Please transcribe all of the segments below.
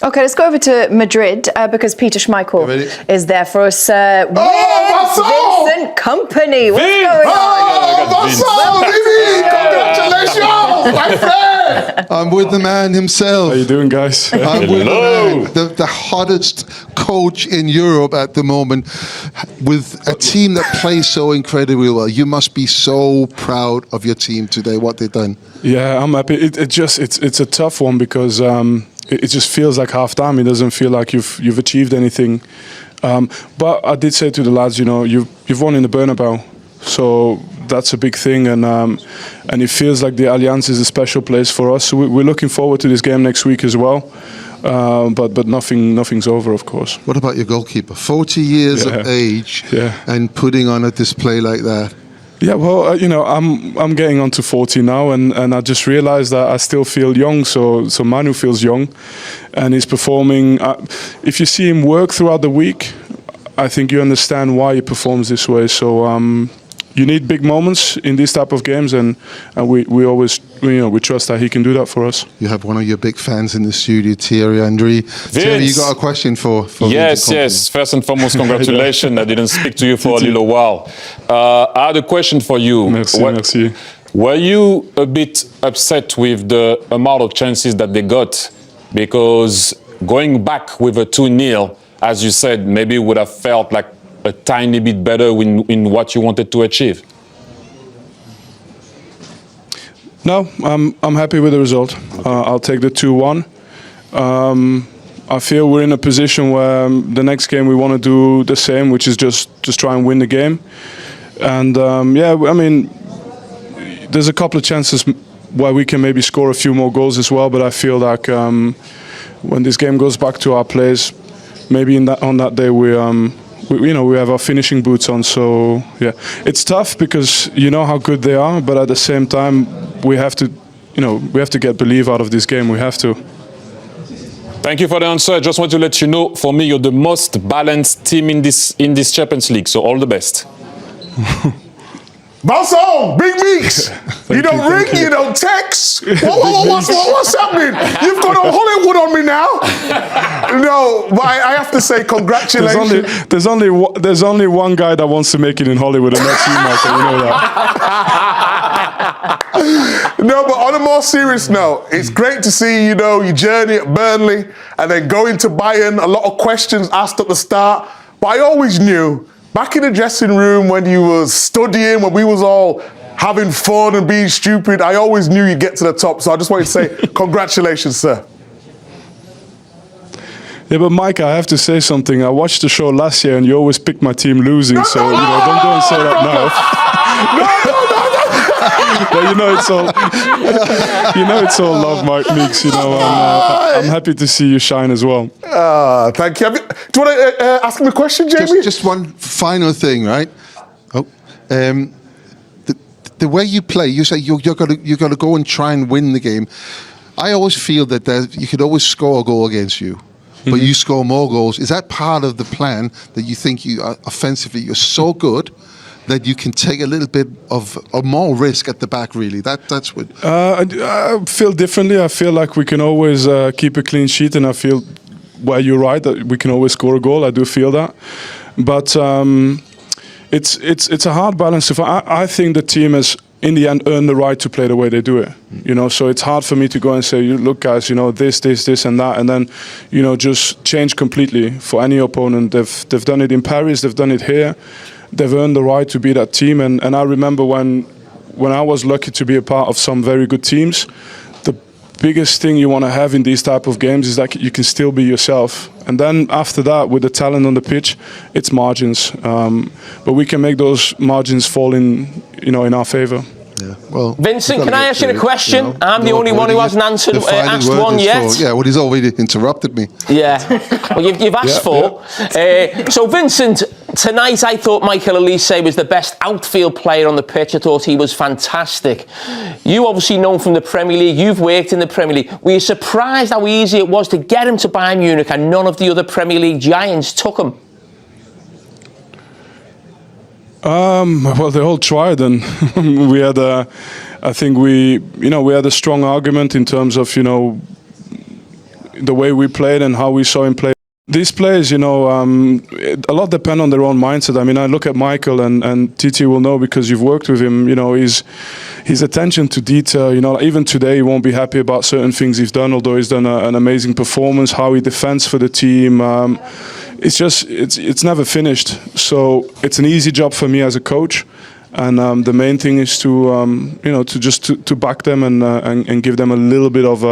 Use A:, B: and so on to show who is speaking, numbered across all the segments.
A: Okay, let's go over to Madrid because Peter Schmeichel is there for us with Vincent Kompany. What's going on?
B: Congratulations, my friend! I'm with the man himself.
C: How you doing, guys?
B: I'm with the man, the hottest coach in Europe at the moment, with a team that plays so incredibly well. You must be so proud of your team today, what they've done.
C: Yeah, I'm happy. It's a tough one because it just feels like half time. It doesn't feel like you've achieved anything. But I did say to the lads, you've won in the Bernabeu, so that's a big thing, and it feels like the Allianz is a special place for us. So we're looking forward to this game next week as well. But nothing's over, of course.
B: What about your goalkeeper? 40 years of age, and putting on a display like that.
C: Yeah, well, I'm getting on to 40 now, and I just realized that I still feel young. So Manu feels young, and he's performing. If you see him work throughout the week, I think you understand why he performs this way. So you need big moments in these type of games, and we always we trust that he can do that for us.
B: You have one of your big fans in the studio, Thierry Henry. Thierry, you got a question for
D: Yes. First and foremost, congratulations. I didn't speak to you for a little while. I had a question for you.
C: Merci.
D: Were you a bit upset with the amount of chances that they got? Because going back with a 2-0, as you said, maybe would have felt like a tiny bit better in what you wanted to achieve.
C: No, I'm happy with the result. I'll take the 2-1. I feel we're in a position where the next game we want to do the same, which is just try and win the game. And I mean, there's a couple of chances where we can maybe score a few more goals as well. But I feel like when this game goes back to our players, maybe on that day we have our finishing boots on. So yeah, it's tough because you know how good they are, but at the same time we have to get belief out of this game. We have to.
D: Thank you for the answer. I just want to let you know, for me, you're the most balanced team in this Champions League. So all the best.
E: Vincent, Big Meeks, you don't ring, you don't text. What's happening? You've got a Hollywood on me now. No, but I have to say congratulations.
C: There's only one guy that wants to make it in Hollywood, and that's you, Michael. You know that.
E: No, but on a more serious note, it's great to see your journey at Burnley and then going to Bayern. A lot of questions asked at the start, but I always knew. Back in the dressing room when you was studying, when we was all having fun and being stupid, I always knew you'd get to the top. So I just wanted to say congratulations, sir.
C: Yeah, but Mike, I have to say something. I watched the show last year and you always picked my team losing, don't go and say that now. But it's all love, Mike Meeks. I'm happy to see you shine as well.
E: Thank you. Do you want to ask him a question, Jamie?
B: Just one final thing, right? The way you play, you say you're going to go and try and win the game. I always feel that you could always score a goal against you, but you score more goals. Is that part of the plan that you think offensively you're so good that you can take a little bit of more risk at the back, really? That's what...
C: I feel differently. I feel like we can always keep a clean sheet, and I feel, well, you're right, that we can always score a goal. I do feel that. But it's a hard balance to find. I think the team has, in the end, earned the right to play the way they do it. So it's hard for me to go and say, look, guys, this, and that, and then, just change completely for any opponent. They've done it in Paris, they've done it here. They've earned the right to be that team, and I remember when I was lucky to be a part of some very good teams, the biggest thing you want to have in these type of games is that you can still be yourself. And then after that, with the talent on the pitch, it's margins. But we can make those margins fall in our favour.
B: Yeah. Well,
F: Vincent, can I ask you a question? I'm the only one who hasn't asked one yet.
B: He's already interrupted me.
F: Yeah, well, you've asked for. So, Vincent, tonight I thought Michael Elise was the best outfield player on the pitch. I thought he was fantastic. You obviously known from the Premier League. You've worked in the Premier League. Were you surprised how easy it was to get him to Bayern Munich and none of the other Premier League giants took him?
C: Well, they all tried, and we had I think we had a strong argument in terms of, the way we played and how we saw him play. These players, you know, a lot depend on their own mindset. I mean, I look at Michael, and Titi will know because you've worked with him. You know, his attention to detail. You know, even today he won't be happy about certain things he's done, although he's done an amazing performance. How he defends for the team. It's never finished. So it's an easy job for me as a coach. And the main thing is to you know, to back them and give them a little bit of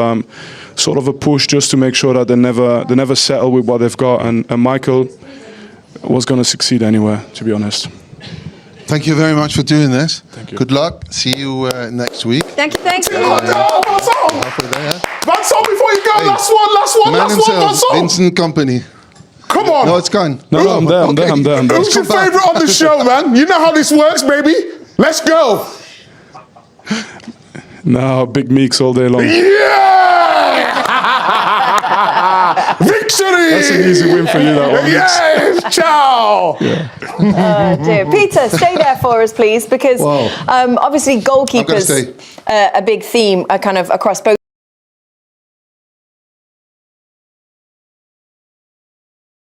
C: sort of a push, just to make sure that they never settle with what they've got. And Michael was going to succeed anyway, to be honest.
B: Thank you very much for doing this.
C: Thank you.
B: Good luck. See you next week.
A: Thank you. Thanks.
B: Halfway there.
E: Vincent, before you go,
B: Hey,
E: last one,
B: Man himself,
E: Vincent.
B: Vincent Kompany.
E: Come on.
B: No, it's gone.
C: No, I'm there. I'm there.
E: Who's your favourite on the show, man? You know how this works, baby. Let's go.
C: No, big meeks all day long.
E: Yeah! Victory!
C: That's an easy win for you, that one.
E: Yes! Ciao!
A: Dear. Peter, stay there for us, please, because
B: Wow.
A: obviously goalkeepers,
B: stay.
A: a big theme kind of across both.